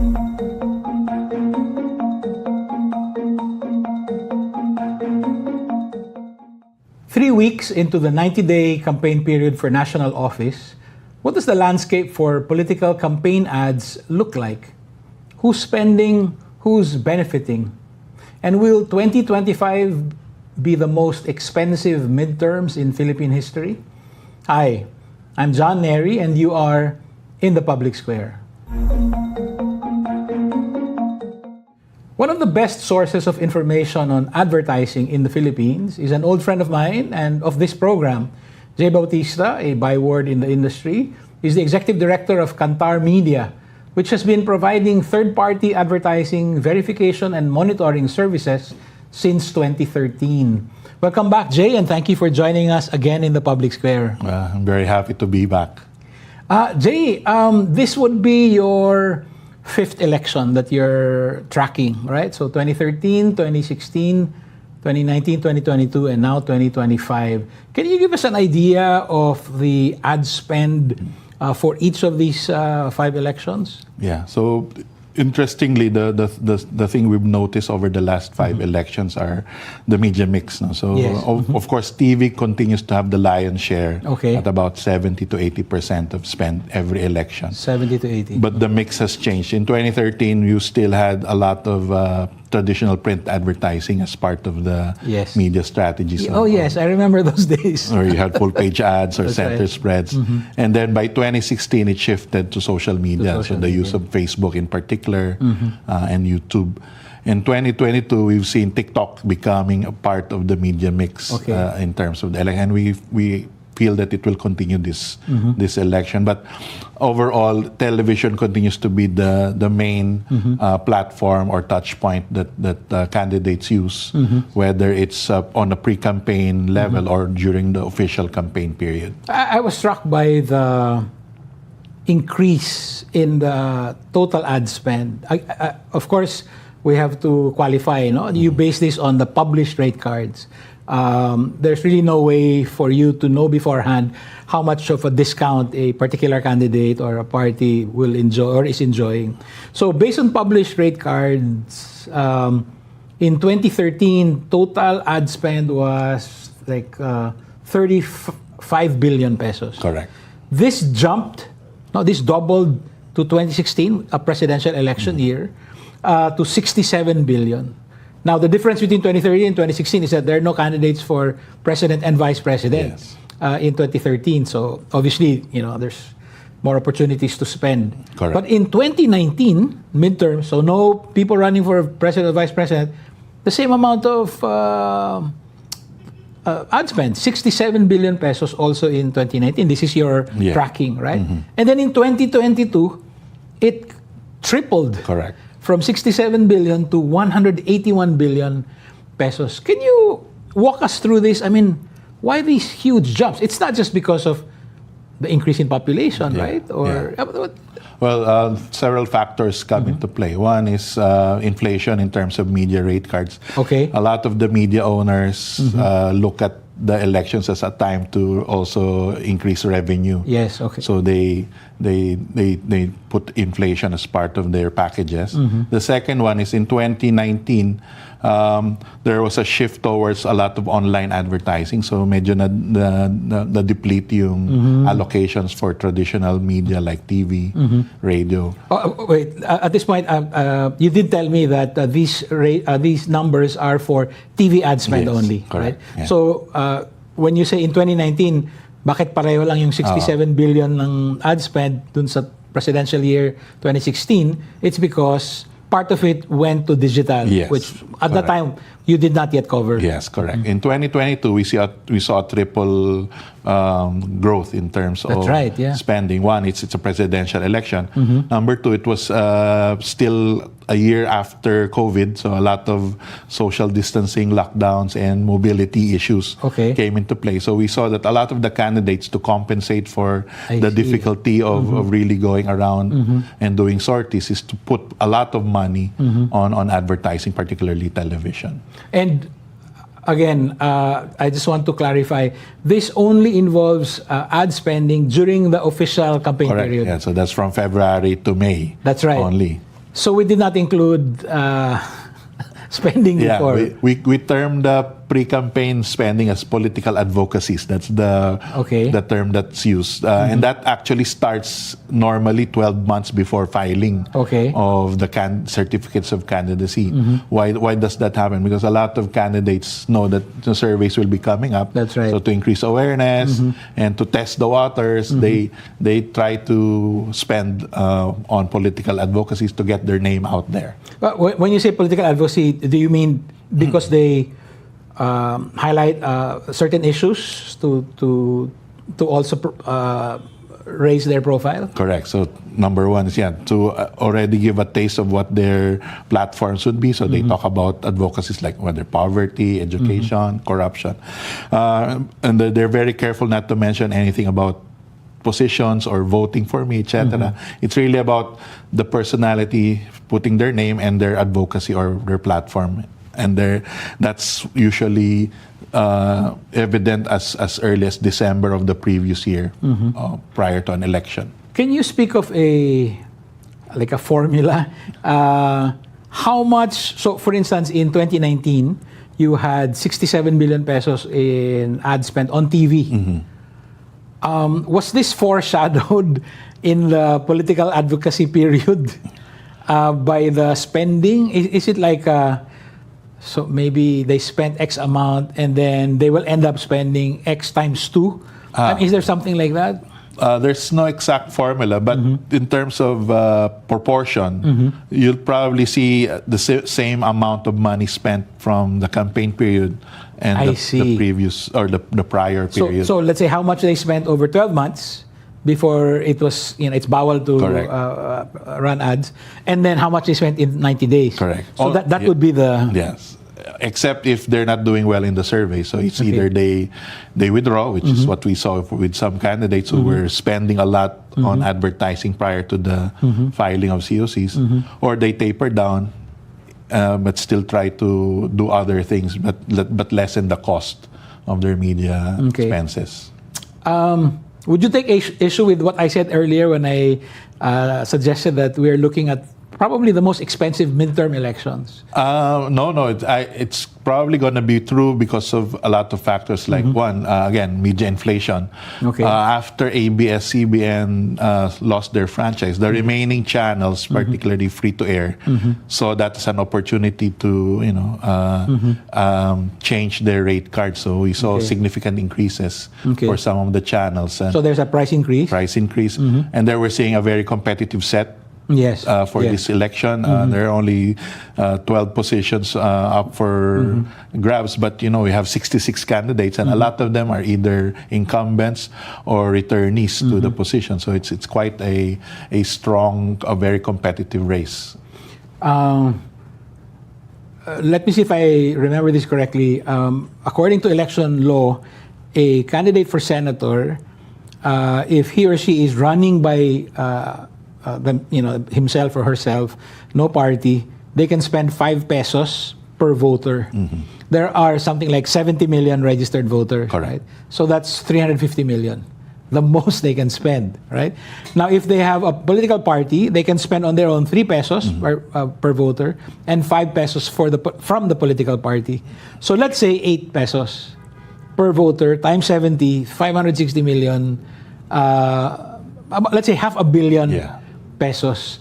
3 weeks into the 90-day campaign period for national office, what does the landscape for political campaign ads look like? Who's spending? Who's benefiting? And will 2025 be the most expensive midterms in Philippine history? Hi, I'm John Nery, and you are in the Public Square. One of the best sources of information on advertising in the Philippines is an old friend of mine and of this program, Jay Bautista, a byword in the industry. He's the executive director of Kantar Media, which has been providing third-party advertising verification and monitoring services since 2013. Welcome back, Jay, and thank you for joining us again in the Public Square. I'm very happy to be back. Jay, this would be your fifth election that you're tracking, right? So 2013, 2016, 2019, 2022, and now 2025. Can you give us an idea of the ad spend for each of these 5 elections? Yeah, so interestingly, the thing we've noticed over the last 5 elections are the media mix. No? So, Yes. of course, TV continues to have the lion's share Okay. at about 70 to 80% of spend every election. 70 to 80. But the mix has changed. In 2013, you still had a lot of traditional print advertising as part of the Yes. media strategies. Oh, yes, I remember those days. Or you had full-page ads or That's center right. spreads. And then by 2016, it shifted to social media, social so the use media. of Facebook in particular and YouTube. In 2022, we've seen TikTok becoming a part of the media mix Okay. in terms of the election. And we feel that it will continue this election. But overall, television continues to be the main platform or touch point that candidates use, whether it's on a pre-campaign level or during the official campaign period. I was struck by the increase in the total ad spend. Of course, we have to qualify. No? You base this on the published rate cards. There's really no way for you to know beforehand how much of a discount a particular candidate or a party will enjoy or is enjoying. So based on published rate cards, in 2013, total ad spend was like 35 billion pesos. Correct. This doubled to 2016, a presidential election year, to 67 billion. Now, the difference between 2013 and 2016 is that there are no candidates for president and vice president Yes. in 2013. So, obviously, there's more opportunities to spend. Correct. But in 2019, midterm, so no people running for president or vice president, the same amount of ad spend, 67 billion pesos also in 2019. This is your Yeah. tracking, right? And then in 2022, it tripled. Correct. From 67 billion to 181 billion pesos. Can you walk us through this? I mean, why these huge jumps? It's not just because of the increase in population, Yeah. right? Or Well, several factors come into play. One is inflation in terms of media rate cards. Okay. A lot of the media owners look at the elections as a time to also increase revenue. Yes, okay. So they put inflation as part of their packages. The second one is in 2019, there was a shift towards a lot of online advertising. So medyo na deplete yung allocations for traditional media like TV, radio. Wait, at this point, you did tell me that these numbers are for TV ad spend Yes, only, right? correct. Yeah. So when you say in 2019, bakit pareho lang yung 67 billion ng ad spend dun sa presidential year 2016? It's because part of it went to digital, Yes, which at that time you did not yet cover. Yes, correct. In 2022, we saw a triple growth in terms That's of right, yeah. spending. One, it's a presidential election. Number two, it was still a year after COVID, so a lot of social distancing, lockdowns, and mobility issues Okay. came into play. So we saw that a lot of the candidates, to compensate for I the see. difficulty of really going around and doing sorties, is to put a lot of money on advertising, particularly television. And again, I just want to clarify, this only involves ad spending during the official campaign Correct. period. Yeah, so that's from February to May. That's right. Only. So we did not include spending Yeah, before. we term the pre-campaign spending as political advocacies. That's the term that's used. And that actually starts normally 12 months before filing of the certificates of candidacy. Why does that happen? Because a lot of candidates know that the surveys will be coming up. That's right. So to increase awareness and to test the waters, they try to spend on political advocacies to get their name out there. But when you say political advocacy, do you mean because they highlight certain issues to also raise their profile? Correct. So number one is to already give a taste of what their platforms would be. So they talk about advocacies like whether poverty, education, corruption, and they're very careful not to mention anything about positions or voting for me, etc. It's really about the personality, putting their name and their advocacy or their platform, and that's usually evident as early as December of the previous year, prior to an election. Can you speak of a formula? How much? So, for instance, in 2019, you had 67 billion pesos in ad spend on TV. Was this foreshadowed in the political advocacy period by the spending? Is it like so maybe they spent X amount and then they will end up spending X times 2? Is there something like that? There's no exact formula, but in terms of proportion, you'll probably see the same amount of money spent from the campaign period and the previous or the prior period. So let's say how much they spent over 12 months before it was, it's bawal to run ads, and then how much they spent in 90 days. Correct. So that would be the... Yes. Except if they're not doing well in the survey. So it's either they withdraw, which is what we saw with some candidates who were spending a lot on advertising prior to the filing of COCs, or they taper down, but still try to do other things, but lessen the cost of their media expenses. Would you take issue with what I said earlier when I suggested that we're looking at probably the most expensive midterm elections? No. It's probably going to be true because of a lot of factors. Like one, again, media inflation. After ABS-CBN lost their franchise, the remaining channels, particularly free-to-air, so that's an opportunity to change their rate card. So we saw significant increases for some of the channels. So there's a price increase? And there we're seeing a very competitive set. For this election. There are only 12 positions up for grabs, but we have 66 candidates, and a lot of them are either incumbents or returnees to the position. So it's quite a strong, a very competitive race. Let me see if I remember this correctly. According to election law, a candidate for senator, if he or she is running by himself or herself, no party, they can spend 5 pesos per voter. There are something like 70 million registered voters. Right? So that's 350 million, the most they can spend. Right? Now, if they have a political party, they can spend on their own 3 pesos per voter and 5 pesos from the political party. So let's say 8 pesos per voter times 70, 560 million, let's say 500 million pesos.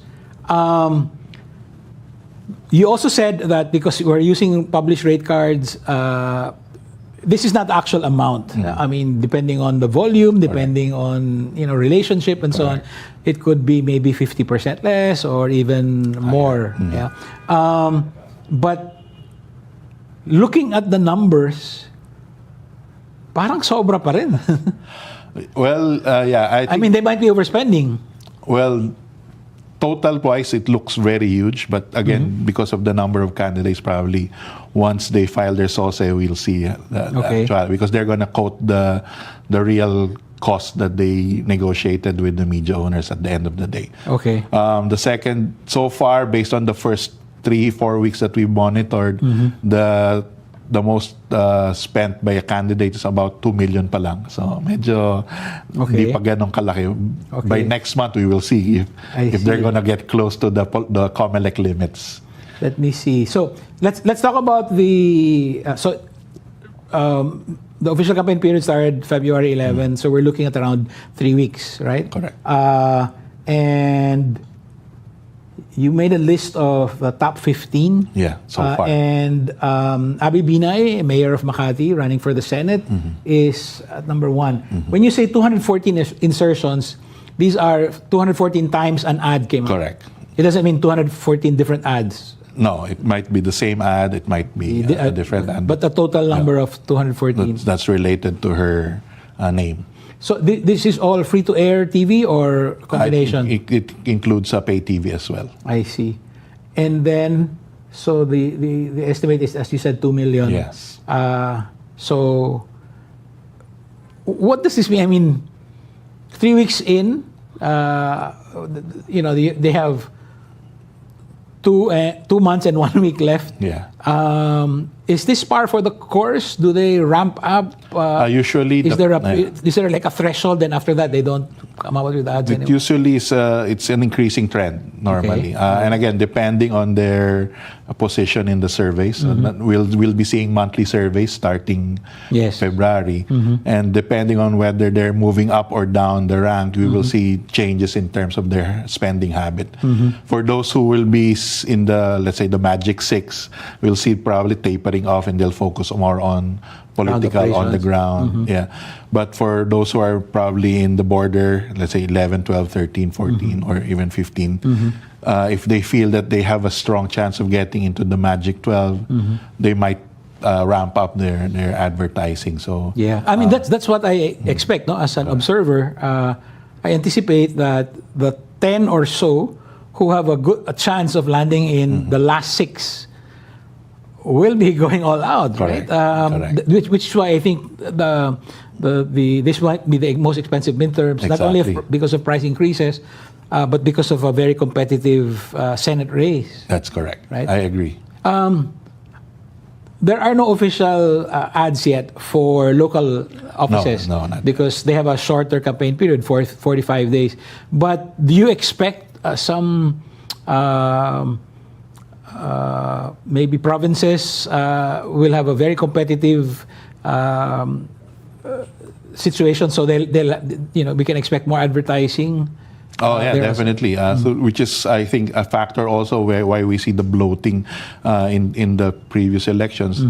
You also said that because we're using published rate cards, this is not the actual amount. I mean, depending on the volume, depending on relationship and so on, it could be maybe 50% less or even more. But looking at the numbers, parang sobra pa rin. Well, I mean, they might be overspending. Well, total-wise, it looks very huge. But again, because of the number of candidates, probably once they file their SOSE, we'll see the actual. Because they're going to quote the real cost that they negotiated with the media owners at the end of the day. The so far, based on the first 3-4 weeks that we monitored, the most spent by a candidate is about 2 million pa lang. So medyo hindi pa ganong kalaki. By next month, we will see if they're gonna get close to the COMELEC limits. Let me see. So let's talk about the the official campaign period started February 11, so we're looking at around 3 weeks, right? Correct. And you made a list of the top 15. Yeah, so far. And Abby Binay, mayor of Makati, running for the Senate, is at number 1. When you say 214 insertions, these are 214 times an ad came out. Correct. It doesn't mean 214 different ads. No, it might be the same ad, it might be a different ad. But a total number of 214. That's related to her name. So this is all free-to-air TV or combination? It includes pay TV as well. I see. And then, so the estimate is, as you said, 2 million. Yes. So what does this mean? I mean, 3 weeks in, they have 2 months and 1 week left. Yeah. Is this par for the course? Do they ramp up? Usually, is there like a threshold? Then after that, they don't come out with ads anymore? Usually, it's an increasing trend normally, and again, depending on their position in the surveys, we'll be seeing monthly surveys starting February, and depending on whether they're moving up or down the rank, we will see changes in terms of their spending habit. For those who will be in the, let's say, the magic 6, we'll see probably tapering off, and they'll focus more on political on the ground. Yeah. But for those who are probably in the border, let's say 11, 12, 13, 14, or even 15, if they feel that they have a strong chance of getting into the magic 12, they might ramp up their advertising. So yeah, I mean that's what I expect. No, as an observer, I anticipate that the 10 or so who have a chance of landing in the last 6 will be going all out, Correct. right? Which is why I think this might be the most expensive midterms, not only because of price increases, but because of a very competitive Senate race. That's correct. Right? I agree. There are no official ads yet for local offices No, not because they have a shorter campaign period, 45 days. But do you expect some maybe provinces will have a very competitive situation, so they'll we can expect more advertising? Oh yeah, definitely. So, which is, I think, a factor also why we see the bloating in the previous elections.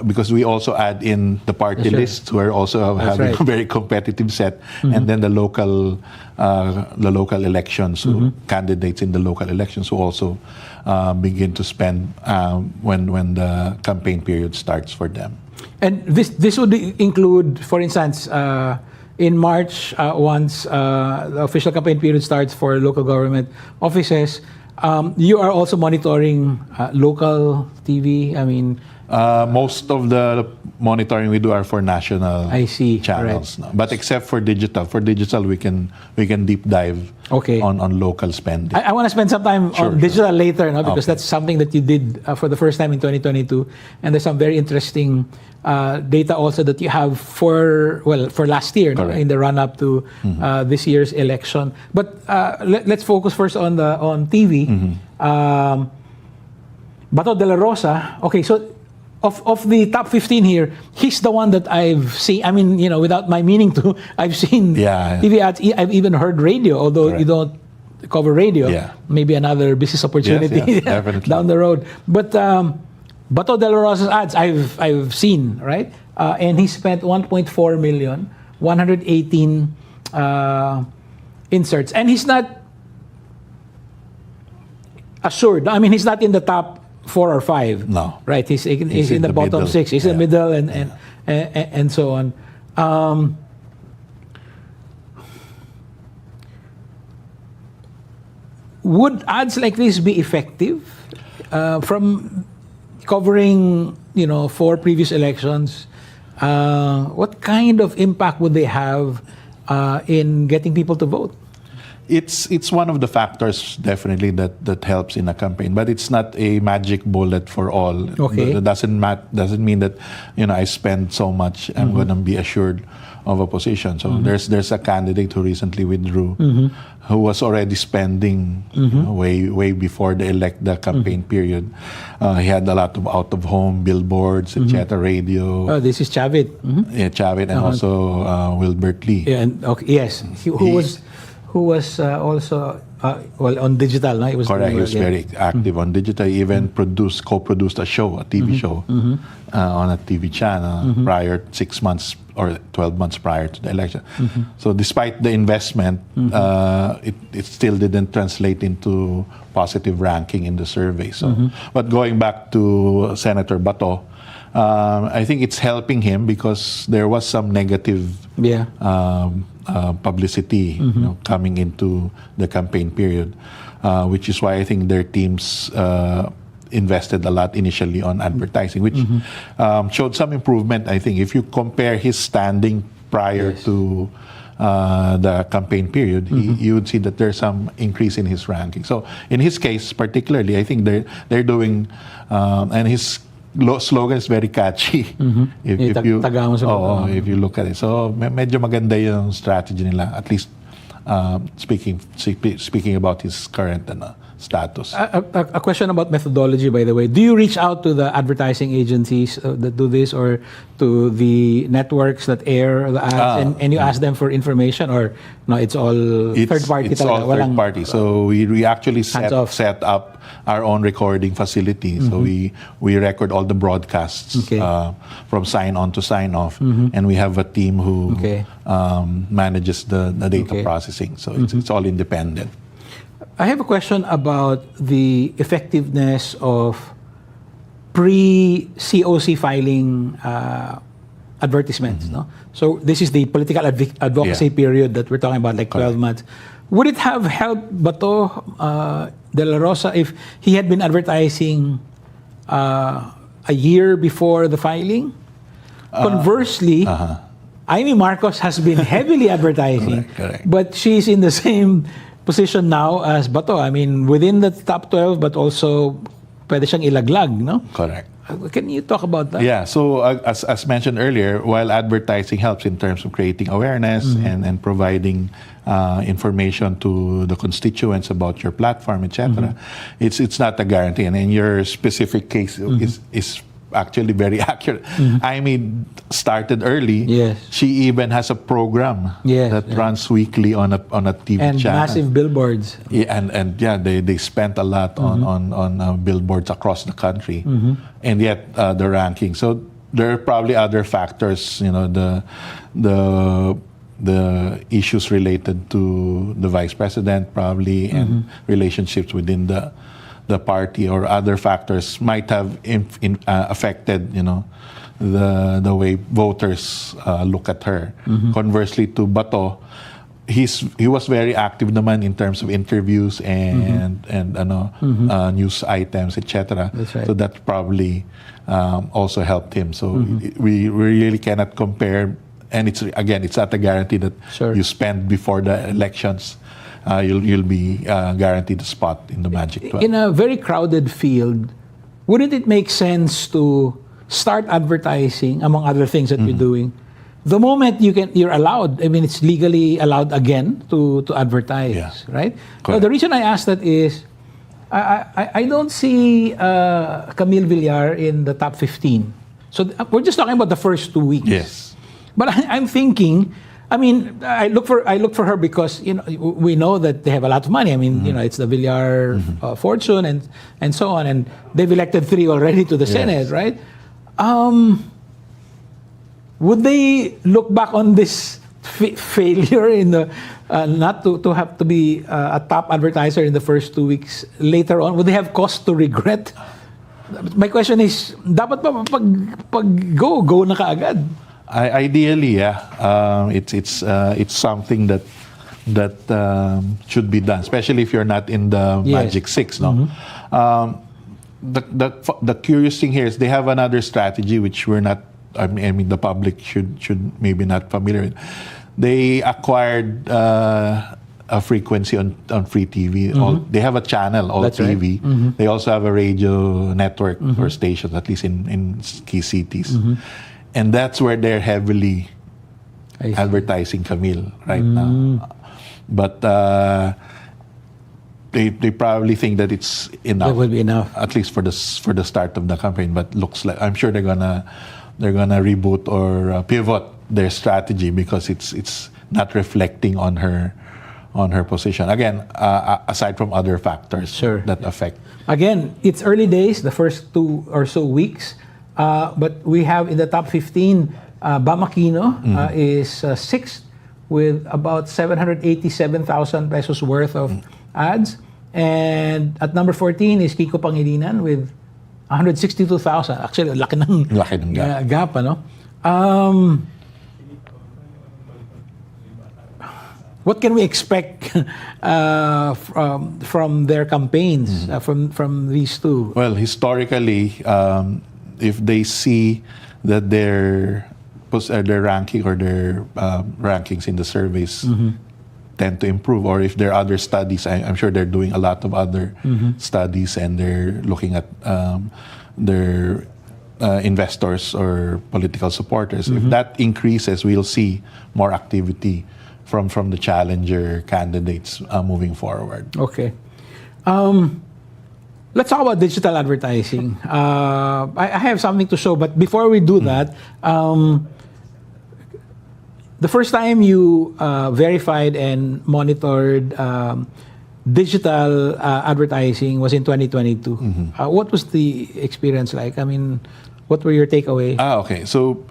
Because we also add in the party lists, who are also having a very competitive set, and then the local elections, candidates in the local elections who also begin to spend when the campaign period starts for them. And this would include, for instance, in March, once the official campaign period starts for local government offices, you are also monitoring local TV. I mean, most of the monitoring we do are for national channels. Right. But except for digital, we can deep dive on local spending. I want to spend some time on digital later, because that's something that you did for the first time in 2022, and there's some very interesting data also that you have for last year, in the run up to this year's election. But let's focus first on TV. Bato de la Rosa. Okay, so of the top 15 here, he's the one that I've seen. I mean, without my meaning to, I've seen TV ads. I've even heard radio, although you don't cover radio. Yeah. Maybe another business opportunity down the road. But Bato de la Rosa's ads I've seen, right? And he spent 1.4 million, 118 inserts, and he's not assured. I mean, he's not in the top 4 or 5. No. Right? He's in the bottom middle. 6. He's in the middle and so on. Would ads like this be effective from covering 4 previous elections? What kind of impact would they have in getting people to vote? It's one of the factors definitely that helps in a campaign, but it's not a magic bullet for all. Okay. That doesn't mean that I spend so much I'm going to be assured of a position. So there's a candidate who recently withdrew, who was already spending way before the campaign period. He had a lot of out of home billboards, etc., radio. Oh, this is Chavit. Yeah, Chavit, and also Wilbert Lee. Yeah, and yes, who was also on digital. No? It was correct. He was very active on digital. He even co-produced a TV show, on a TV channel prior 6 months or 12 months prior to the election. So despite the investment, it still didn't translate into positive ranking in the survey. So, but going back to Senator Bato, I think it's helping him because there was some negative publicity coming into the campaign period, which is why I think their teams invested a lot initially on advertising, which showed some improvement. I think if you compare his standing prior to the campaign period, you would see that there's some increase in his ranking. So in his case particularly, I think they're doing, and his slogan is very catchy. If you look at it, so medyo maganda yung strategy nila. At least speaking about his current status. A question about methodology, by the way. Do you reach out to the advertising agencies that do this, or to the networks that air the ads, and you ask them for information, or no? It's all third party. It's all third party. So we actually set up our own recording facility. So we record all the broadcasts from sign on to sign off, and we have a team who manages the data processing. So it's all independent. I have a question about the effectiveness of pre-COC filing advertisements. No? So this is the political advocacy period that we're talking about, like 12 months. Would it have helped Bato de la Rosa if he had been advertising a year before the filing? Conversely, Amy Marcos has been heavily advertising, correct. but she's in the same position now as Bato. I mean, within the top 12, but also pwede siyang ilaglag, no? Correct. Can you talk about that? Yeah, so as mentioned earlier, while advertising helps in terms of creating awareness and providing information to the constituents about your platform, etc., it's not a guarantee. And in your specific case, is actually very accurate. I mean, started early. Yes. She even has a program that runs weekly on a TV and channel. Massive billboards. Yeah, and they spent a lot on billboards across the country, and yet the ranking. So there are probably other factors. The issues related to the vice president probably, and relationships within the party, or other factors might have affected the way voters look at her. Conversely to Bato, he was very active naman in terms of interviews and news items, etc. That's right. So that probably also helped him. So we really cannot compare, and it's not a guarantee that you spend before the elections. You'll be guaranteed a spot in the Magic 12. In a very crowded field, wouldn't it make sense to start advertising, among other things that you're doing, the moment you're allowed? I mean, it's legally allowed again to advertise, right? So the reason I ask that is, I don't see Camille Villar in the top 15. So we're just talking about the first 2 weeks. Yes. But I'm thinking, I mean, I look for her because we know that they have a lot of money. I mean, it's the Villar fortune and so on, and they've elected 3 already to the Senate, right? Would they look back on this failure in the not to have to be a top advertiser in the first 2 weeks later on? Would they have cause to regret? My question is, dapat ba pag go na kaagad? Ideally, it's something that should be done, especially if you're not in the Magic 6. No, the curious thing here is they have another strategy which we're not. I mean, the public should maybe not familiar with. They acquired a frequency on free TV. They have a channel, All That's right. TV. They also have a radio network or stations, at least in key cities. And that's where they're heavily I see. advertising Camille right now. But they probably think that it's enough. That will be enough. At least for the start of the campaign. But looks like, I'm sure they're gonna reboot or pivot their strategy because it's not reflecting on her position. Again, aside from other factors Sure. that affect. Again, it's early days, the first 2 or so weeks, but we have in the top 15, Bamakino is sixth with about 787,000 pesos worth of ads. And at number 14 is Kiko Pangilinan with 162,000. Actually, laki ng gap, ano? What can we expect from their campaigns, from these two? Well, historically, if they see that their ranking or their rankings in the surveys tend to improve, or if there are other studies, I'm sure they're doing a lot of other studies and they're looking at their investors or political supporters. If that increases, we'll see more activity from the challenger candidates moving forward. Okay. Let's talk about digital advertising. I have something to show, but before we do that, the first time you verified and monitored digital advertising was in 2022. What was the experience like? I mean, what were your takeaways? Okay. So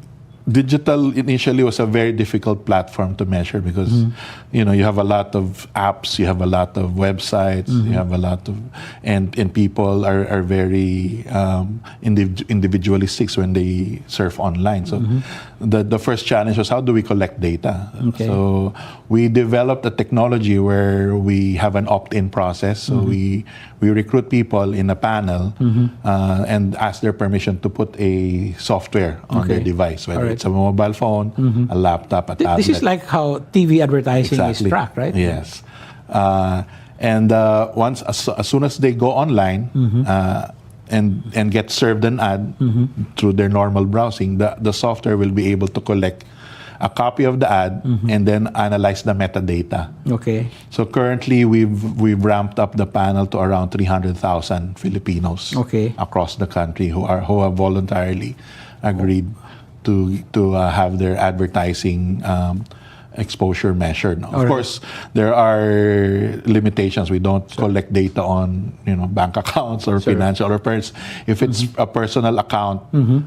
digital initially was a very difficult platform to measure because you have a lot of apps, you have a lot of websites, you have a lot of and people are very individualistic when they surf online. So the first challenge was, how do we collect data? Okay. So we developed a technology where we have an opt-in process. So we recruit people in a panel and ask their permission to put a software on their device, whether it's a mobile phone, a laptop, a tablet. This is like how TV advertising is tracked, right? Yes. And as soon as they go online and get served an ad through their normal browsing, the software will be able to collect a copy of the ad and then analyze the metadata. Okay. So currently we've ramped up the panel to around 300,000 Filipinos across the country who have voluntarily agreed to have their advertising exposure measured. Of course, there are limitations. We don't collect data on bank accounts or financial reports. If it's a personal account,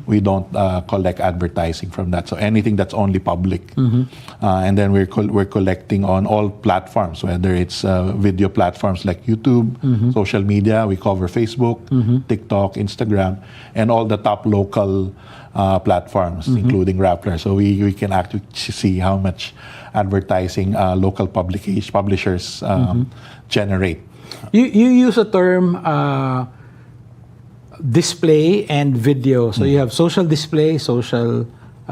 we don't collect advertising from that. So anything that's only public, and then we're collecting on all platforms, whether it's video platforms like YouTube, social media. We cover Facebook, TikTok, Instagram, and all the top local platforms, including Rappler. So we can actually see how much advertising local publishers generate. You use a term display and video. So you have social display, social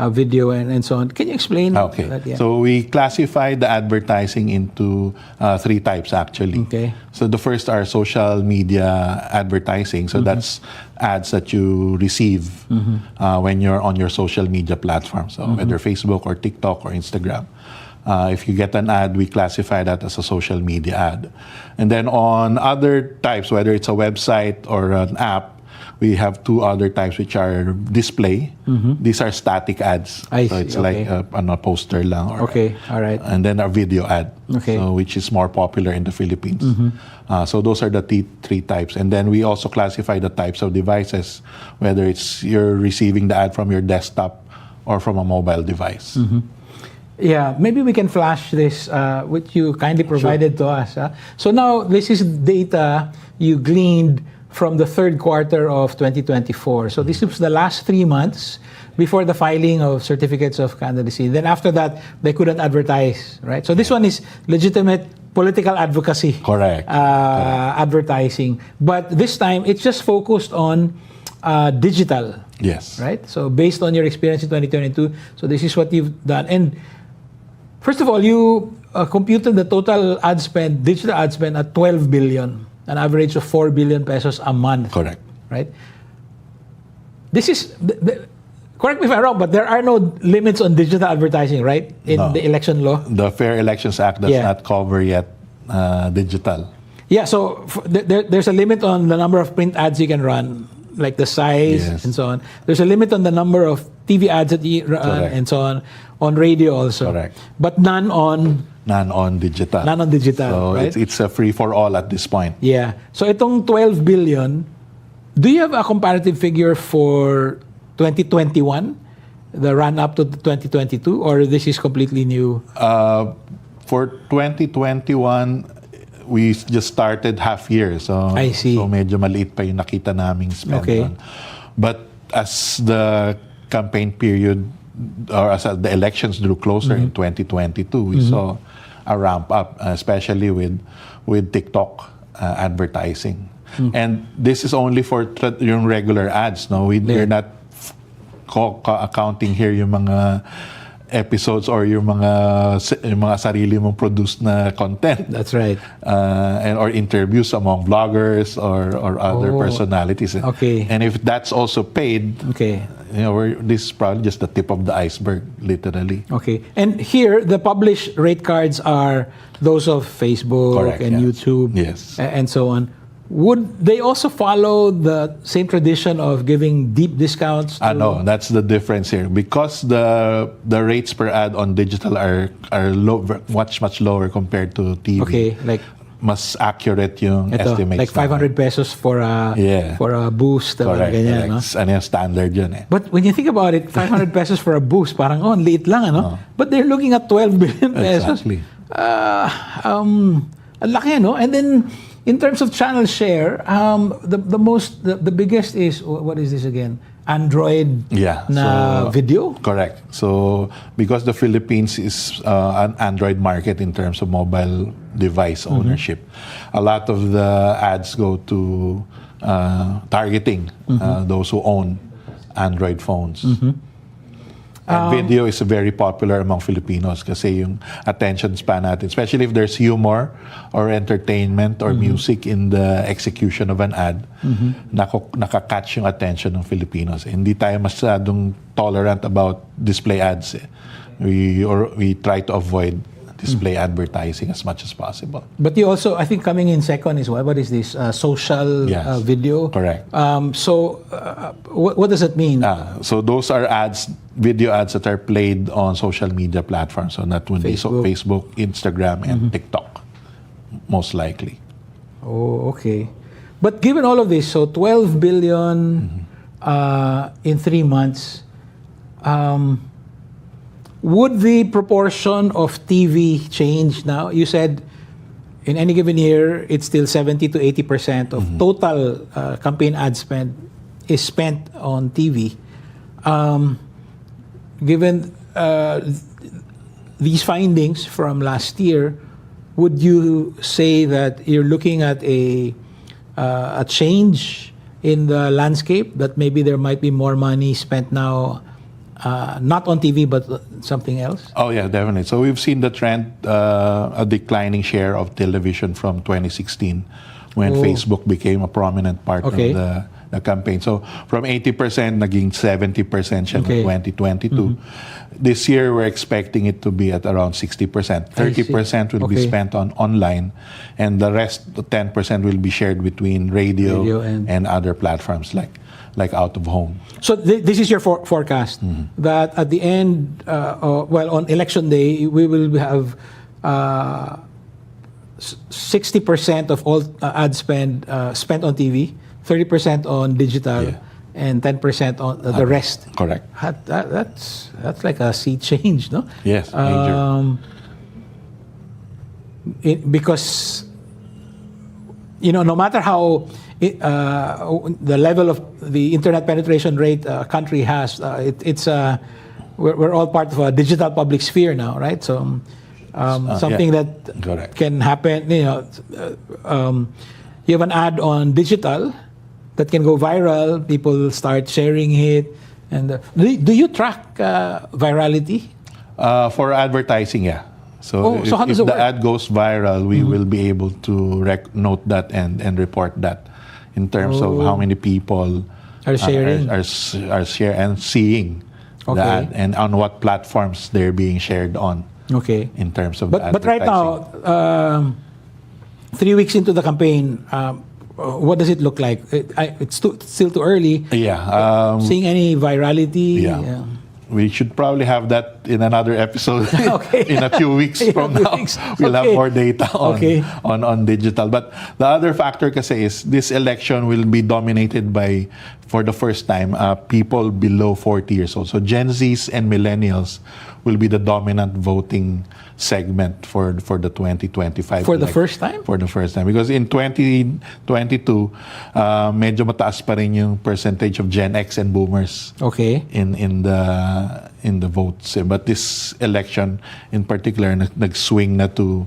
video, and so on. Can you explain that? Yeah. So we classify the advertising into 3 types actually. Okay. So the first are social media advertising. So that's ads that you receive when you're on your social media platform. So whether Facebook or TikTok or Instagram. If you get an ad, we classify that as a social media ad. And then on other types, whether it's a website or an app, we have 2 other types, which are display. These are static ads. I so see, it's like a poster lang. Or, all right. And then a video ad, so which is more popular in the Philippines. So those are the 3 types. And then we also classify the types of devices, whether it's you're receiving the ad from your desktop or from a mobile device. Yeah, maybe we can flash this, which you kindly provided to us. So now, this is data you gleaned from the third quarter of 2024. So this was the last 3 months before the filing of certificates of candidacy. Then after that, they couldn't advertise, right? So this one is legitimate political advocacy. Correct. Advertising. But this time, it's just focused on digital. Yes. Right? So based on your experience in 2022, so this is what you've done. And first of all, you computed the total ad spend, digital ad spend at 12 billion, an average of 4 billion pesos a month. Correct. Right? This is, correct me if I'm wrong, but there are no limits on digital advertising, right? In the election law? The Fair Elections Act does not cover yet digital. Yeah, so there's a limit on the number of print ads you can run, like the size and so on. There's a limit on the number of TV ads that you run and so on radio also. Correct. But none on digital. None on digital, so right? it's a free-for-all at this point. Yeah. So itong 12 billion, do you have a comparative figure for 2021, the run-up to 2022, or this is completely new? For 2021, we just started half year. So, I see. So medyo maliit pa yung nakita naming spend doon. But as the campaign period, or as the elections drew closer in 2022, we saw a ramp up, especially with TikTok advertising. And this is only for yung regular ads. No, we're not accounting here yung mga episodes or yung mga sarili mong produced na content. That's right. Or interviews among vloggers or other personalities. Okay. And if that's also paid, this is probably just the tip of the iceberg, literally. Okay. And here, the published rate cards are those of Facebook and YouTube and so on. Would they also follow the same tradition of giving deep discounts? No, that's the difference here. Because the rates per ad on digital are low, much lower compared to TV. Okay, like mas accurate yung estimates. Like 500 pesos for a boost. Correct. Ganyan, no? Ano yung standard yun eh. But when you think about it, 500 pesos for a boost, parang liit lang, ano? But they're looking at 12 billion pesos. Exactly. Ang laki, no? And then, in terms of channel share, the biggest is, what is this again? Android video? Correct. So, because the Philippines is an Android market in terms of mobile device ownership, a lot of the ads go to targeting those who own Android phones. And video is very popular among Filipinos kasi yung attention span natin, especially if there's humor or entertainment or music in the execution of an ad, nakaka-catch yung attention ng Filipinos. Hindi tayo masyadong tolerant about display ads. We try to avoid display advertising as much as possible. But you also, I think coming in second is what is this? Social video? Correct. What does it mean? So those are video ads that are played on social media platforms. So that would be Facebook, Instagram, and TikTok, most likely. Oh, okay. But given all of this, so 12 billion in 3 months, would the proportion of TV change now? You said in any given year, it's still 70 to 80% of total campaign ad spend is spent on TV. Given these findings from last year, would you say that you're looking at a change in the landscape, that maybe there might be more money spent now not on TV, but something else? Oh, yeah, definitely. So we've seen the trend, a declining share of television from 2016 when Facebook became a prominent part of the campaign. So from 80%, naging 70% siya in 2022. This year, we're expecting it to be at around 60%. 30% will be spent on online, and the rest, the 10%, will be shared between radio and other platforms like out of home. So this is your forecast that at the end, on election day, we will have 60% of all ad spend spent on TV, 30% on digital, and 10% on the rest. Correct. That's like a sea change, no? Yes, major. Because no matter how the level of the internet penetration rate a country has, we're all part of a digital public sphere now, right? So something that can happen. You have an ad on digital that can go viral. People start sharing it, and do you track virality? For advertising, yeah. So so how does if it the work? ad goes viral, we will be able to note that and report that in terms of how many people Are sharing. are share and seeing the Okay. ad, and on what platforms they're being shared on Okay. in terms of But right now, 3 weeks into the campaign, what does it look like? It's still too early. Yeah. Seeing any virality? Yeah. We should probably have that in another episode Okay. in a few weeks In a from few now. weeks. We'll have Okay. more data Okay. on digital. But the other factor kasi is this election will be dominated by, for the first time, people below 40 years old. So Gen Zs and millennials will be the dominant voting segment for the 2025 For the election. first time? For the first time. Because in 2022, medyo mataas pa rin yung percentage of Gen X and Boomers Okay. in the votes. But this election in particular, nag-swing na to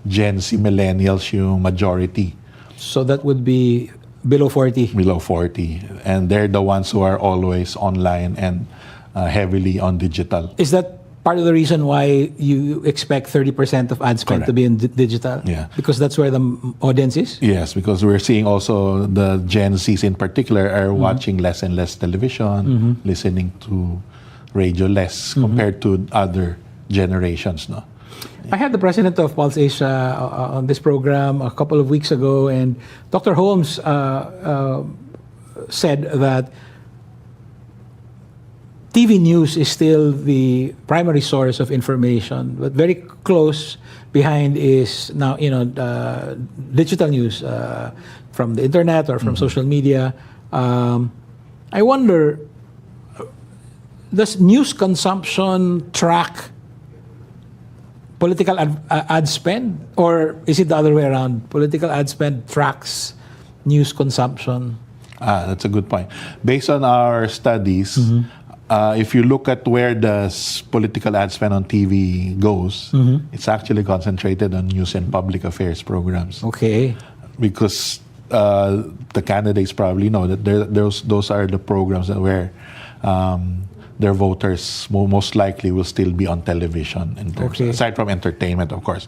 Gen Z millennials yung majority. So that would be below 40. Below 40. And they're the ones who are always online and heavily on digital. Is that part of the reason why you expect 30% of ad spend to be in digital? Yeah. Because that's where the audience is? Yes, because we're seeing also the Gen Zs in particular are watching less and less television, listening to radio less compared to other generations. No? I had the president of Pulse Asia on this program a couple of weeks ago, and Dr. Holmes said that TV news is still the primary source of information, but very close behind is now digital news from the internet or from social media. I wonder, does news consumption track political ad spend, or is it the other way around? Political ad spend tracks news consumption. That's a good point. Based on our studies, if you look at where the political ad spend on TV goes, it's actually concentrated on news and public affairs programs. Okay. Because the candidates probably know that those are the programs where their voters most likely will still be on television, in terms, aside from entertainment, of course.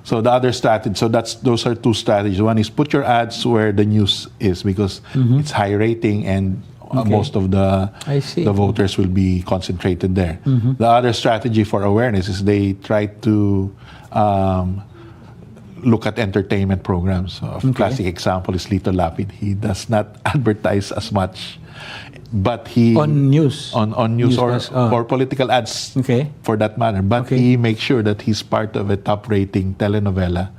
So the other strategy, those are two strategies. One is put your ads where the news is, because it's high rating and most of the voters will be concentrated there. The other strategy for awareness is they try to look at entertainment programs. So a classic example is Lito Lapid. He does not advertise as much, but he on news or political ads for that matter. But he makes sure that he's part of a top-rating telenovela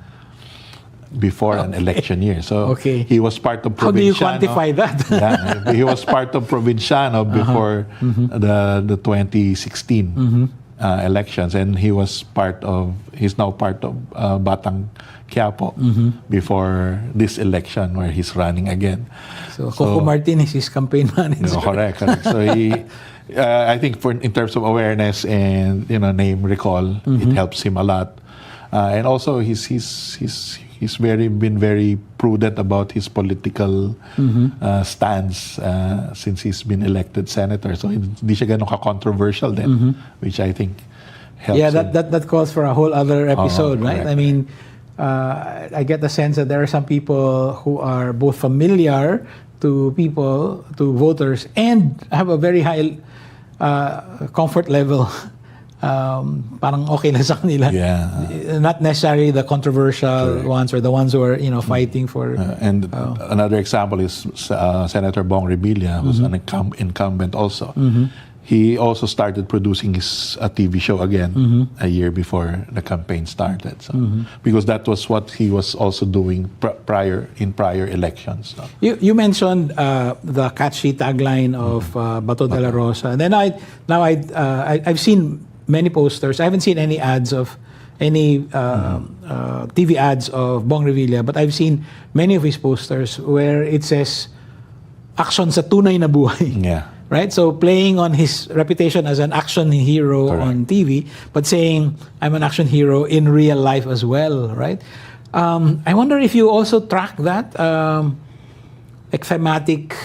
before an election year. So he was part of Provinciano. How do you quantify that? Yeah, he was part of Provinciano before the 2016 elections, and he's now part of Batang Quiapo before this election where he's running again. So Coco Martin is his campaign manager. Correct. So I think in terms of awareness and name recall, it helps him a lot. And also he's been very prudent about his political stance since he's been elected senator. So hindi siya ganun ka-controversial then, which I think helps. Yeah, that calls for a whole other episode, right? I mean, I get the sense that there are some people who are both familiar to voters, and have a very high comfort level. Parang okay na sa kanila. Yeah. Not necessarily the controversial ones or the ones who are fighting for. And another example is Senator Bong Revilla, who's an incumbent also. He also started producing a TV show again a year before the campaign started. So, because that was what he was also doing prior elections. So. You mentioned the catchy tagline of Bato de la Rosa, and then I've seen many posters. I haven't seen any ads of any TV ads of Bong Revilla, but I've seen many of his posters where it says "Action sa tunay na buhay." Yeah. Right? So playing on his reputation as an action hero on TV, but saying I'm an action hero in real life as well, right? I wonder if you also track that. like thematic.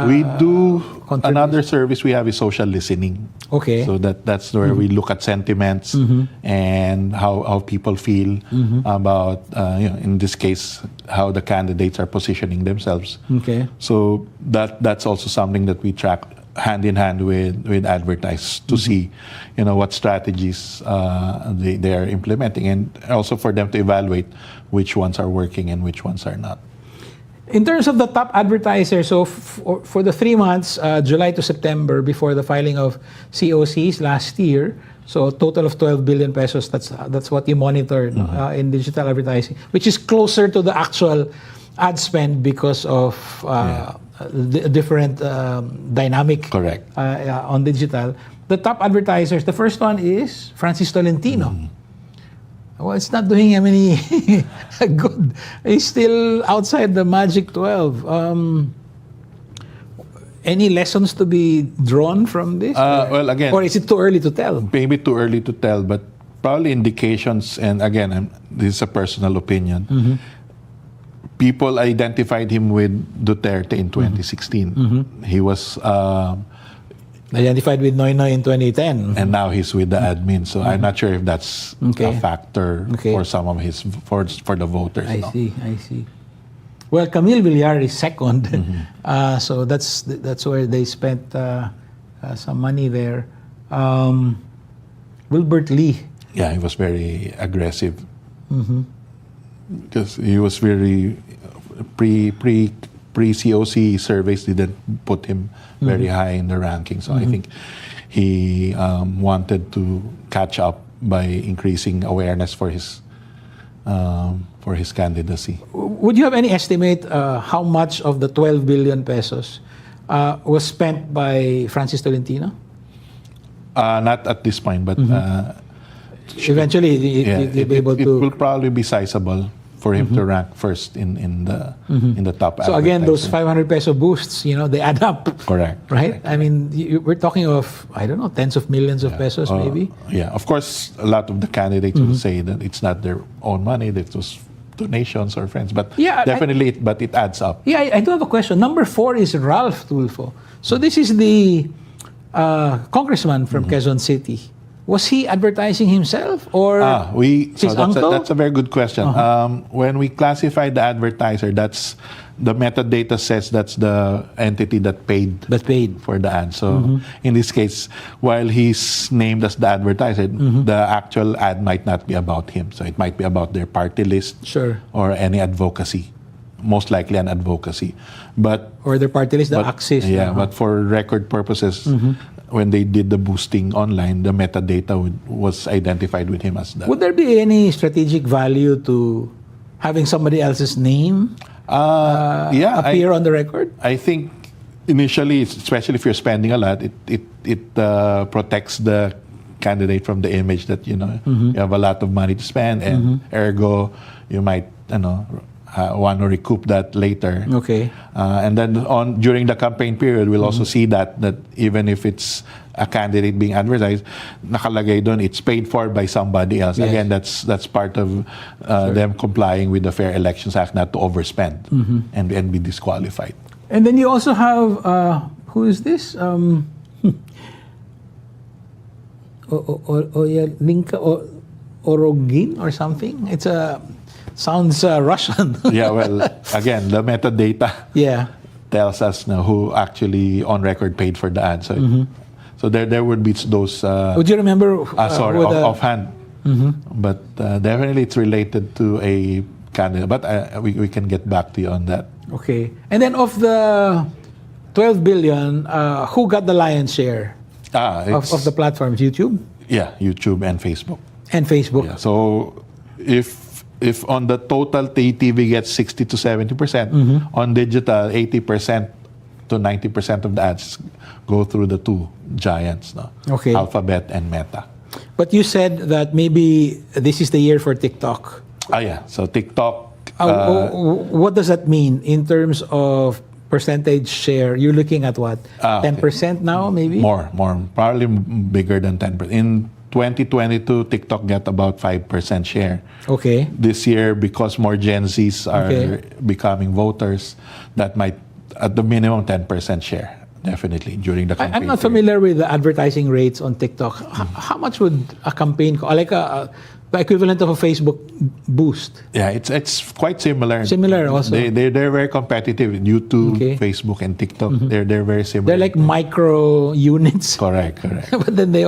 We do contribution? another service we have is social listening. Okay. So that's where we look at sentiments and how people feel about, in this case, how the candidates are positioning themselves. Okay. So that's also something that we track hand in hand with advertisers to see, what strategies they are implementing, and also for them to evaluate which ones are working and which ones are not. In terms of the top advertisers, so for the 3 months, July to September, before the filing of COCs last year, so a total of 12 billion pesos, that's what you monitored in digital advertising, which is closer to the actual ad spend because of the different dynamic. Correct. On digital. The top advertisers, the first one is Francis Tolentino. Well, it's not doing him any good. He's still outside the magic 12. Any lessons to be drawn from this? Well, again, or is it too early to tell? maybe too early to tell, but probably indications, and again, this is a personal opinion. People identified him with Duterte in 2016. He was Identified with Noy Noy in 2010. and now he's with the admin. So I'm not sure if that's Okay. a factor Okay. for some of his for the voters. I see. Well, Camille Villar is second, so that's where they spent some money there. Wilbert Lee. Yeah, he was very aggressive because he was very pre COC surveys didn't put him very high in the ranking. So I think he wanted to catch up by increasing awareness for his candidacy. Would you have any estimate how much of the 12 billion pesos was spent by Francis Tolentino? Not at this point, but Eventually, you'll be able it to. will probably be sizable for him to rank first in the top. So again, those advertiser. 500 peso boosts, they add up. Correct. Right? I mean, we're talking of, I don't know, tens of millions of pesos maybe. Yeah, of course, a lot of the candidates will say that it's not their own money, that it was donations or friends, but Yeah, definitely, but it adds up. Yeah, I do have a question. Number 4 is Ralph Tulfo. So this is the congressman from Quezon City. Was he advertising himself or his uncle? That's a very good question. When we classify the advertiser, that's the metadata says that's the entity that paid for the ad. So in this case, while he's named as the advertiser, the actual ad might not be about him. So it might be about their party list or any advocacy. Most likely an advocacy. Or their party list, the Axis. Yeah, but for record purposes, when they did the boosting online, the metadata was identified with him as that. Would there be any strategic value to having somebody else's name appear on the record? I think initially, especially if you're spending a lot, it protects the candidate from the image that you have a lot of money to spend, and ergo you might want to recoup that later. Okay. And then during the campaign period, we'll also see that even if it's a candidate being advertised, nakalagay doon, it's paid for by somebody else. Yes. Again, that's part of them complying with the Fair Elections Act not to overspend and be disqualified. And then you also have, who is this? Linka Orogin or something? It's sounds Russian. Yeah, well, again, the metadata tells us now who actually on record paid for the ad. So there would be those. Would you remember? Offhand. But definitely it's related to a candidate. But we can get back to you on that. Okay. And then of the 12 billion, who got the lion's share of the platforms? YouTube? Yeah, YouTube and Facebook. And Facebook. Yeah, so if on the total, TV gets 60 to 70%, on digital, 80% to 90% of the ads go through the two giants, Okay. Alphabet and Meta. But you said that maybe this is the year for TikTok. Yeah. So TikTok. What does that mean in terms of percentage share? You're looking at what? 10% now, maybe? More. Probably bigger than 10%. In 2022, TikTok got about 5% share. Okay. This year, because more Gen Zs are becoming voters, that might at the minimum 10% share. Definitely during the campaign. I'm not period. familiar with the advertising rates on TikTok. How much would a campaign like the equivalent of a Facebook boost? Yeah, it's quite similar. Similar also. They're very competitive. YouTube, Okay. Facebook, and TikTok. They're very similar. They're like micro units, correct. but then they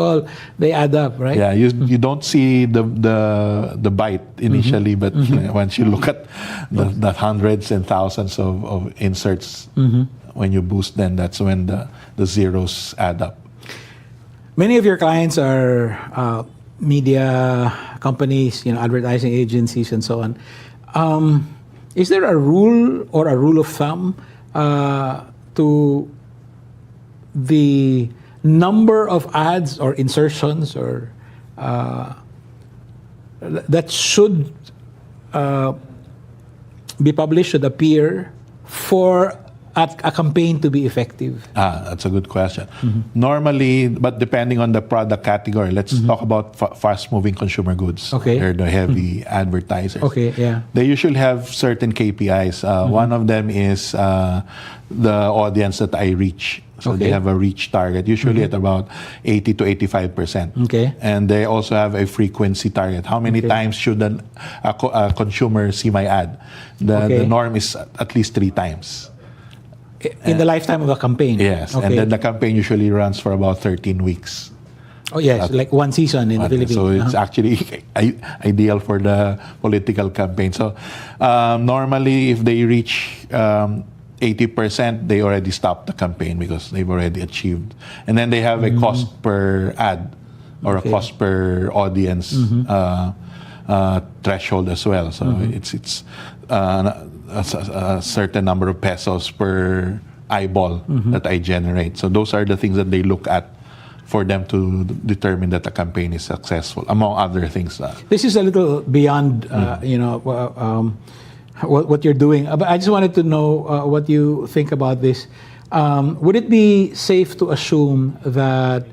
add up, right? Yeah, you don't see the bite initially, but once you look at the hundreds and thousands of inserts, when you boost, then that's when the zeros add up. Many of your clients are media companies, advertising agencies, and so on. Is there a rule or a rule of thumb to the number of ads or insertions or that should be published, should appear for a campaign to be effective? That's a good question. Normally, but depending on the product category, let's talk about fast-moving consumer goods. Okay. They're the heavy advertisers. Okay, yeah. They usually have certain KPIs. One of them is the audience that I reach. So Okay. they have a reach target, usually at about 80 to 85%. Okay. And they also have a frequency target. How many Okay. times should a consumer see my ad? Okay. The norm is at least 3 times. In the lifetime of a campaign? Yes, Okay. and then the campaign usually runs for about 13 weeks. Oh, yes, like one season in the Philippines. So it's actually ideal for the political campaign. So normally, if they reach 80%, they already stopped the campaign because they've already achieved. And then they have a cost per ad or Okay. a cost per audience threshold as well. So it's a certain number of pesos per eyeball that I generate. So those are the things that they look at for them to determine that the campaign is successful, among other things. This is a little beyond, what you're doing. But I just wanted to know what you think about this. Would it be safe to assume that,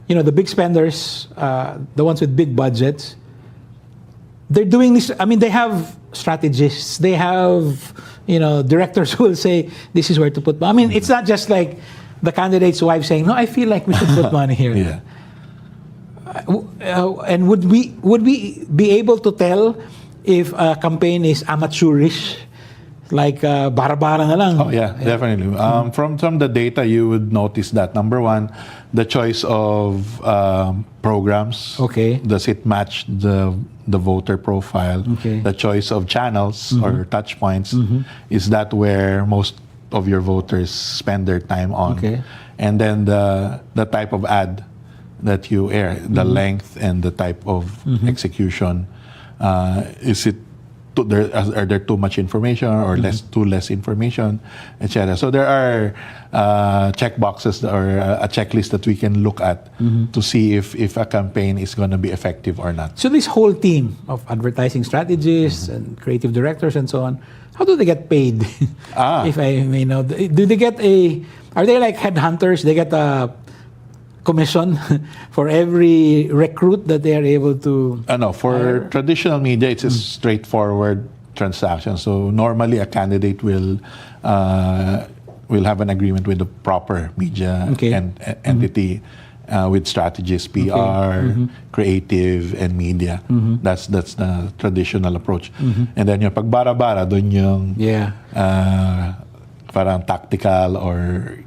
the big spenders, the ones with big budgets, they're doing this? I mean, they have strategists. They have, directors who will say, this is where to put money. I mean, it's not just like the candidate's wife saying, no, I feel like we should put money here. Yeah. And would we be able to tell if a campaign is amateurish, like bara-bara na lang? Oh yeah, definitely. From the data, you would notice that number one, the choice of programs. Okay. Does it match the voter profile? Okay. The choice of channels or touch points. Is that where most of your voters spend their time on? Okay. And then the type of ad that you air, the length and the type of execution. Is it are there too much information or too less information, etc. So there are check boxes or a checklist that we can look at to see if a campaign is going to be effective or not. So this whole team of advertising strategists and creative directors and so on, how do they get paid? If I may know, do they get are they like headhunters? They get a commission for every recruit that they are able to? No, for traditional media, it's a straightforward transaction. So normally, a candidate will have an agreement with the proper media entity with strategies, PR, creative, and media. That's the traditional approach. And then yung pagbara-bara, dun yung parang tactical or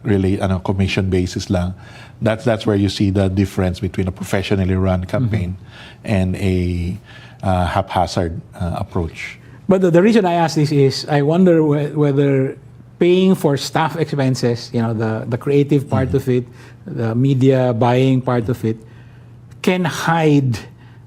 really commission basis lang. That's where you see the difference between a professionally run campaign and a haphazard approach. But the reason I ask this is I wonder whether paying for staff expenses, the creative part of it, the media buying part of it, can hide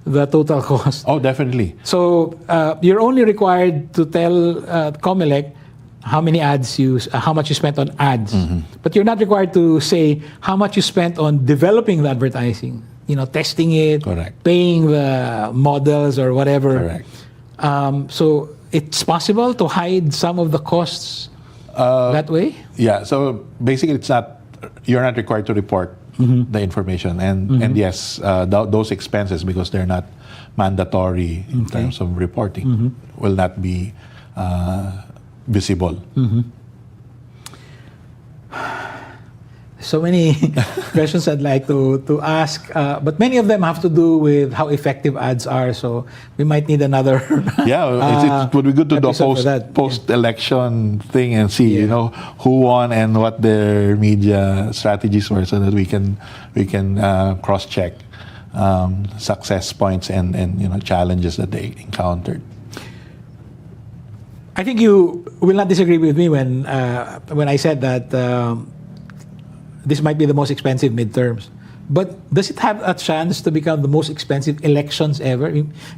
the total cost. Oh, definitely. So you're only required to tell COMELEC how many ads how much you spent on ads, but you're not required to say how much you spent on developing the advertising, testing it, Correct. paying the models or whatever. Correct. So it's possible to hide some of the costs that way? Yeah, so basically you're not required to report the information. And yes, those expenses, because they're not mandatory in terms of reporting, will not be visible. So many questions I'd like to ask, but many of them have to do with how effective ads are. So we might need another. It would be good to do a episode for that. post-election thing and see, Yeah. you know, who won and what their media strategies were, so that we can cross-check success points and you know, challenges that they encountered. I think you will not disagree with me when I said that this might be the most expensive midterms. But does it have a chance to become the most expensive elections ever?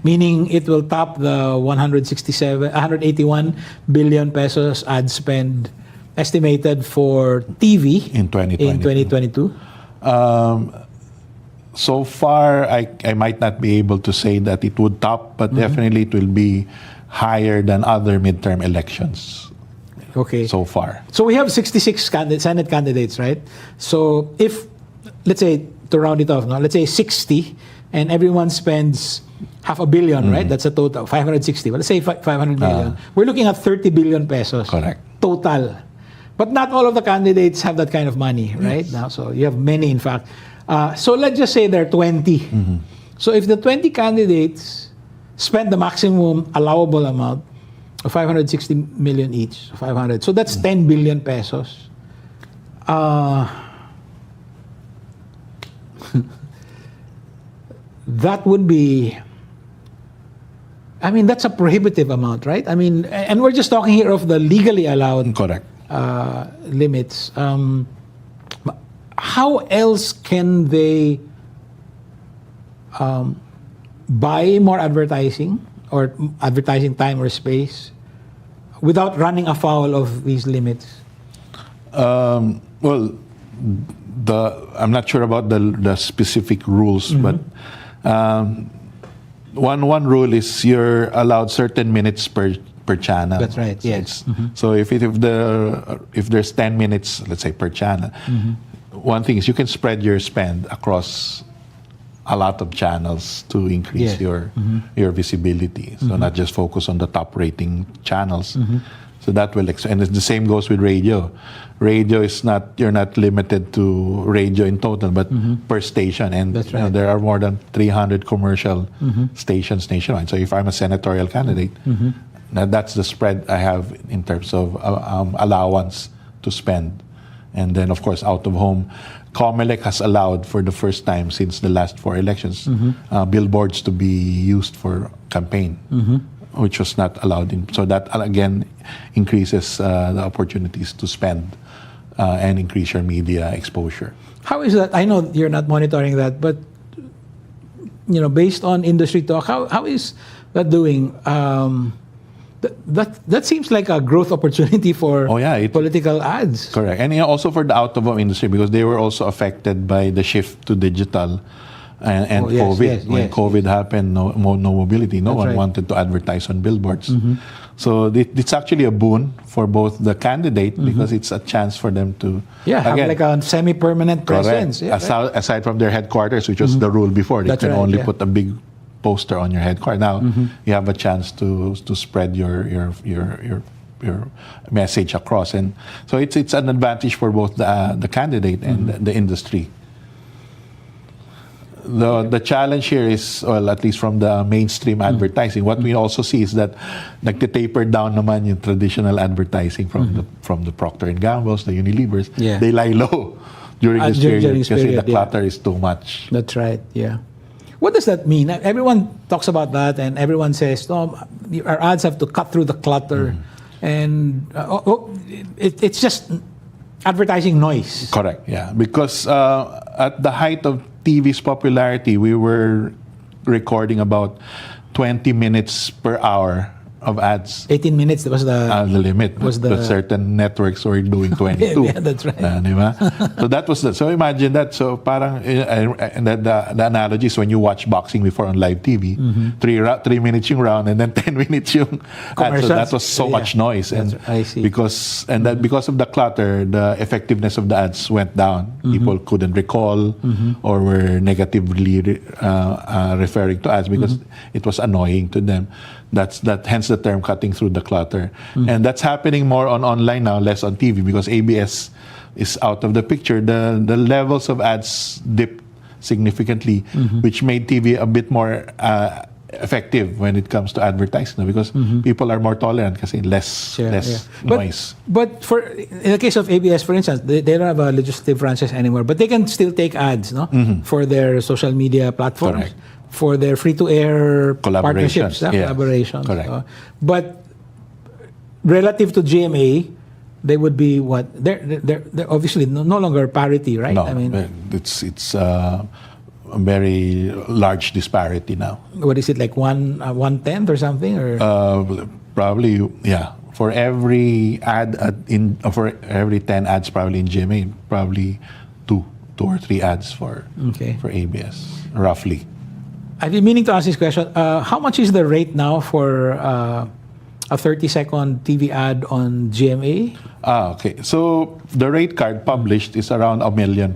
Meaning it will top the 181 billion pesos ad spend estimated for TV In 2022. So far, I might not be able to say that it would top, but definitely it will be higher than other midterm elections Okay. so far. So we have 66 Senate candidates, right? So if, let's say, to round it off, no, let's say 60, and everyone spends $500 million, right? That's a total, 560. Well, let's say 500 million. We're looking at 30 billion pesos. Correct. Total. But not all of the candidates have that kind of money, right? Now, so you have many, in fact. So let's just say there are 20. So if the 20 candidates spend the maximum allowable amount of 560 million each, 500. So that's 10 billion pesos. That would be, I mean, that's a prohibitive amount, right? I mean, and we're just talking here of the legally allowed Correct. limits. How else can they buy more advertising or advertising time or space without running afoul of these limits? Well, I'm not sure about the specific rules, but one rule is you're allowed certain minutes per channel. That's right. Yes. So if there's 10 minutes, let's say, per channel, one thing is you can spread your spend across a lot of channels to increase your visibility. So not just focus on the top rating channels. So that will, and the same goes with radio. Radio is not, you're not limited to radio in total, but per station. And That's you know, right. there are more than 300 commercial stations nationwide. So if I'm a senatorial candidate, that's the spread I have in terms of allowance to spend. And then, of course, out of home, COMELEC has allowed for the first time since the last 4 elections billboards to be used for campaign, which was not allowed. So that, again, increases the opportunities to spend and increase your media exposure. How is that? I know you're not monitoring that, but you know, based on industry talk, how is that doing? That seems like a growth opportunity for political ads. Correct. And also for the out-of-home industry, because they were also affected by the shift to digital and COVID. When COVID happened, no mobility. No one wanted to advertise on billboards. So it's actually a boon for both the candidate because it's a chance for them to have like a semi-permanent presence. Yeah, aside from their headquarters, which was the rule before. They can only put a big poster on your headquarters. Now you have a chance to spread your message across, and so it's an advantage for both the candidate and the industry. The challenge here is, well, at least from the mainstream advertising, what we also see is that like the taper down naman yung traditional advertising from the Procter and Gamble's, the Unilevers, they lie low during this period because the clutter is too much. That's right. Yeah. What does that mean? Everyone talks about that, and everyone says, "No, our ads have to cut through the clutter," and it's just advertising noise. Correct. Yeah, because at the height of TV's popularity, we were recording about 20 minutes per hour of ads. 18 minutes was the limit. But certain networks were doing 22. Yeah, that's right. So that was so imagine that. So parang and the analogy is when you watch boxing before on live TV, 3 minutes yung round and then 10 minutes yung ad. So that was so much noise, and I see. because of the clutter, the effectiveness of the ads went down. People couldn't recall or were negatively referring to ads because it was annoying to them. Hence the term cutting through the clutter. And that's happening more on online now, less on TV, because ABS is out of the picture, the levels of ads dipped significantly, which made TV a bit more effective when it comes to advertising, because people are more tolerant kasi less noise. But for in the case of ABS, for instance, they don't have a legislative franchise anymore, but they can still take ads, no, for their social media platforms, Correct. for their free-to-air partnerships, collaborations. Correct. But relative to GMA, they would be what? They're obviously no longer parity, right? No, I mean, it's a very large disparity now. what is it, like 1/10 or something, or Probably, yeah. For every ad for every 10 ads probably in GMA, probably two or three ads for ABS, roughly. I've been meaning to ask this question. How much is the rate now for a 30-second TV ad on GMA? Okay. So the rate card published is around ₱1 million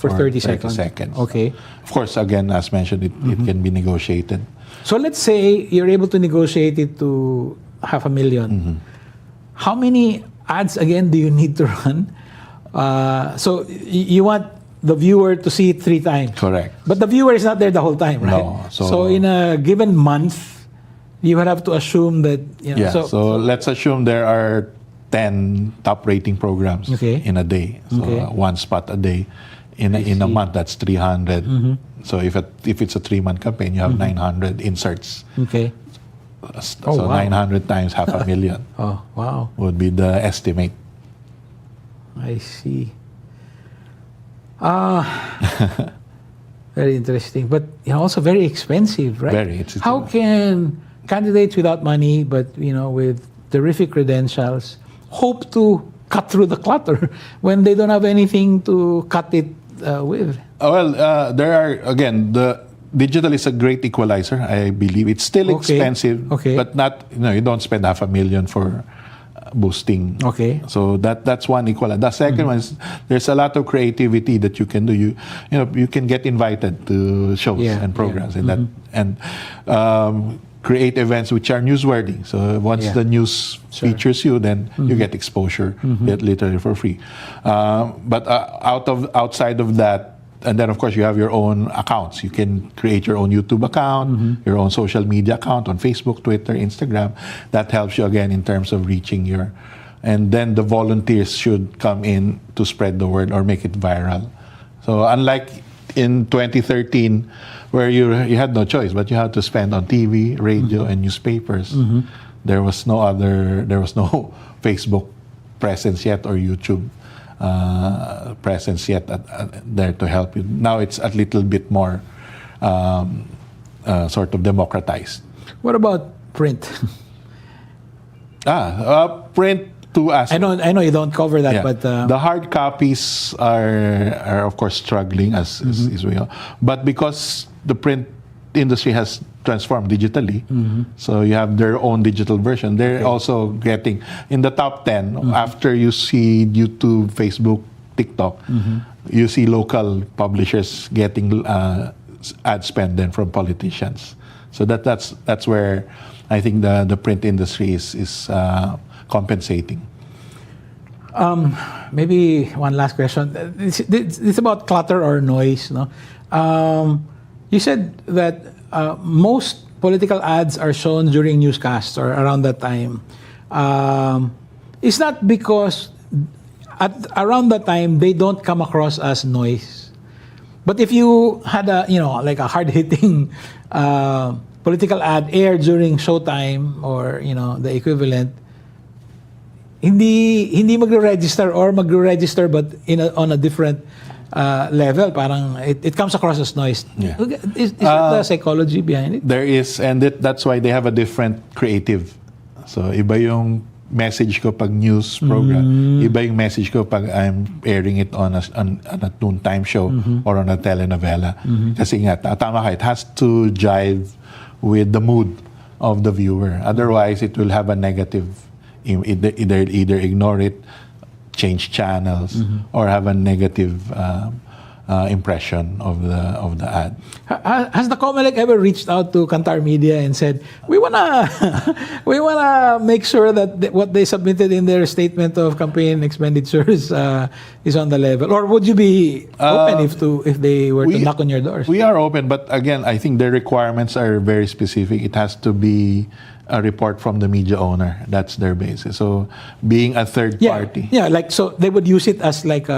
For 30 seconds. Okay. Of course, again, as mentioned, it can be negotiated. So let's say you're able to negotiate it to $500,000. How many ads again do you need to run? So you want the viewer to see it 3 times. Correct. But the viewer is not there the whole time, right? No. So in a given month, you would have to assume that, you know. Yeah. So let's assume there are 10 top rating programs in a day. So one spot a day. In a month, that's 300. So if it's a 3-month campaign, you have 900 inserts. Okay. So 900 times $500,000 Oh, wow. would be the estimate. I see. Very interesting, but also very expensive, right? Very. How can candidates without money, but with terrific credentials, hope to cut through the clutter when they don't have anything to cut it with? Well, there are, again, the digital is a great equalizer, I believe. It's still expensive, but not, you don't spend $500,000 for boosting. Okay. So that's one equalizer. The second one is there's a lot of creativity that you can do. You can get invited to shows and programs and create events which are newsworthy. So once the news features you, then you get exposure, literally for free. But outside of that, and then of course you have your own accounts. You can create your own YouTube account, your own social media account on Facebook, Twitter, Instagram. That helps you again in terms of reaching your. And then the volunteers should come in to spread the word or make it viral. So unlike in 2013, where you had no choice, but you had to spend on TV, radio, and newspapers. There was no Facebook presence yet or YouTube presence yet there to help you. Now it's a little bit more sort of democratized. What about print? Print to us. I know you don't cover that, but the hard copies are of course struggling as we know. But because the print industry has transformed digitally, so you have their own digital version. They're also getting in the top 10 after you see YouTube, Facebook, TikTok. You see local publishers getting ad spend then from politicians. So that's where I think the print industry is compensating. Maybe one last question. It's about clutter or noise, no? You said that most political ads are shown during newscasts or around that time. It's not because around that time they don't come across as noise. But if you had like a hard-hitting political ad aired during showtime or the equivalent, hindi magre-register or magre-register but on a different level. Parang it comes across as noise. Yeah. Is that the psychology behind it? There is, and that's why they have a different creative. So iba yung message ko pag news program, iba yung message ko pag I'm airing it on a noontime show or on a telenovela. Kasi nga, tama ka, it has to jive with the mood of the viewer. Otherwise, it will have a negative, either ignore it, change channels, or have a negative impression of the ad. Has the COMELEC ever reached out to Kantar Media and said, we wanna make sure that what they submitted in their statement of campaign expenditures is on the level? Or would you be open if they were to knock on your doors? We are open, but again, I think their requirements are very specific. It has to be a report from the media owner. That's their basis. So being a third party. Yeah, like so they would use it as like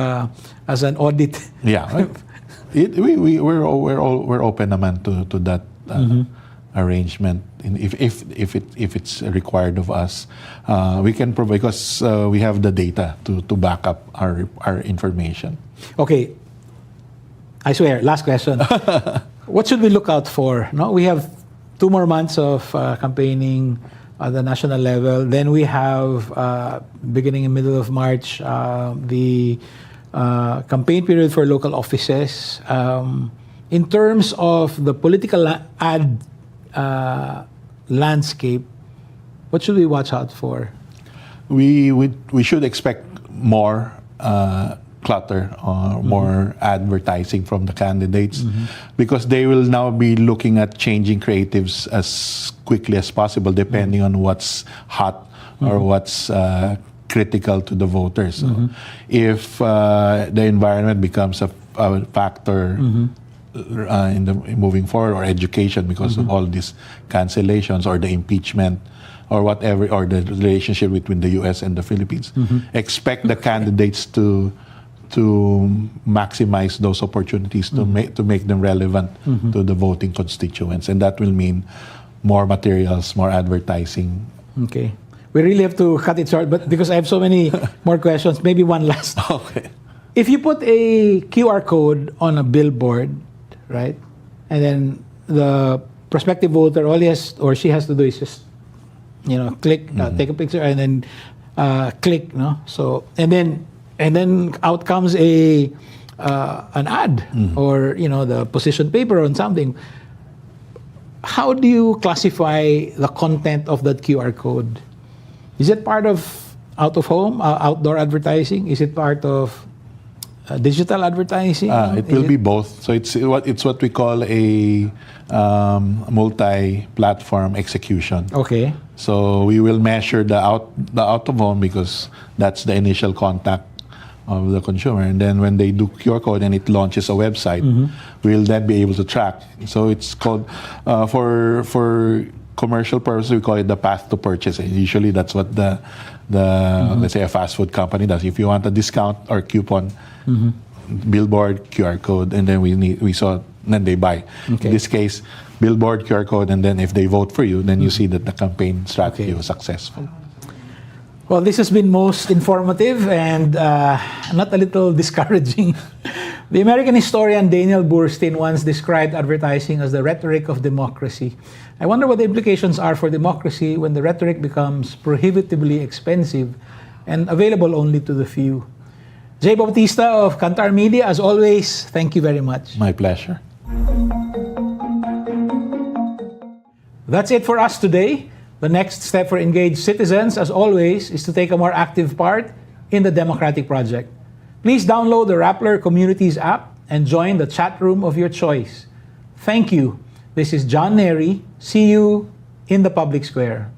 as an audit. Yeah. We're open naman to that arrangement. If it's required of us, we can provide because we have the data to back up our information. Okay. I swear, last question. What should we look out for? No, we have 2 more months of campaigning at the national level. Then we have, beginning in middle of March, the campaign period for local offices. In terms of the political ad landscape, what should we watch out for? We should expect more clutter or more advertising from the candidates because they will now be looking at changing creatives as quickly as possible depending on what's hot or what's critical to the voters. So if the environment becomes a factor in the moving forward, or education because of all these cancellations or the impeachment or whatever, or the relationship between the US and the Philippines, expect the candidates to maximize those opportunities to make them relevant to the voting constituents, and that will mean more materials, more advertising. Okay, we really have to cut it short, but because I have so many more questions, maybe one last. Okay. If you put a QR code on a billboard, right, and then the prospective voter, all he has or she has to do is just, click, take a picture, and then click, no. So and then out comes an ad or the position paper on something. How do you classify the content of that QR code? Is it part of out-of-home, outdoor advertising? Is it part of digital advertising? It will be both. So it's what we call a multi-platform execution. Okay. So we will measure the out-of-home because that's the initial contact of the consumer, and then when they do QR code and it launches a website, we'll then be able to track. So it's called for commercial purposes, we call it the path to purchase. And usually that's what the let's say a fast food company does. If you want a discount or coupon, billboard, QR code, and then then they buy. Okay. In this case, billboard, QR code, and then if they vote for you, then you see that the campaign strategy was successful. Well, this has been most informative and not a little discouraging. The American historian Daniel Burstein once described advertising as the rhetoric of democracy. I wonder what the implications are for democracy when the rhetoric becomes prohibitively expensive and available only to the few. Jay Bautista of Kantar Media, as always, thank you very much. My pleasure. That's it for us today. The next step for engaged citizens, as always, is to take a more active part in the democratic project. Please download the Rappler Communities app and join the chat room of your choice. Thank you. This is John Nery. See you in the public square.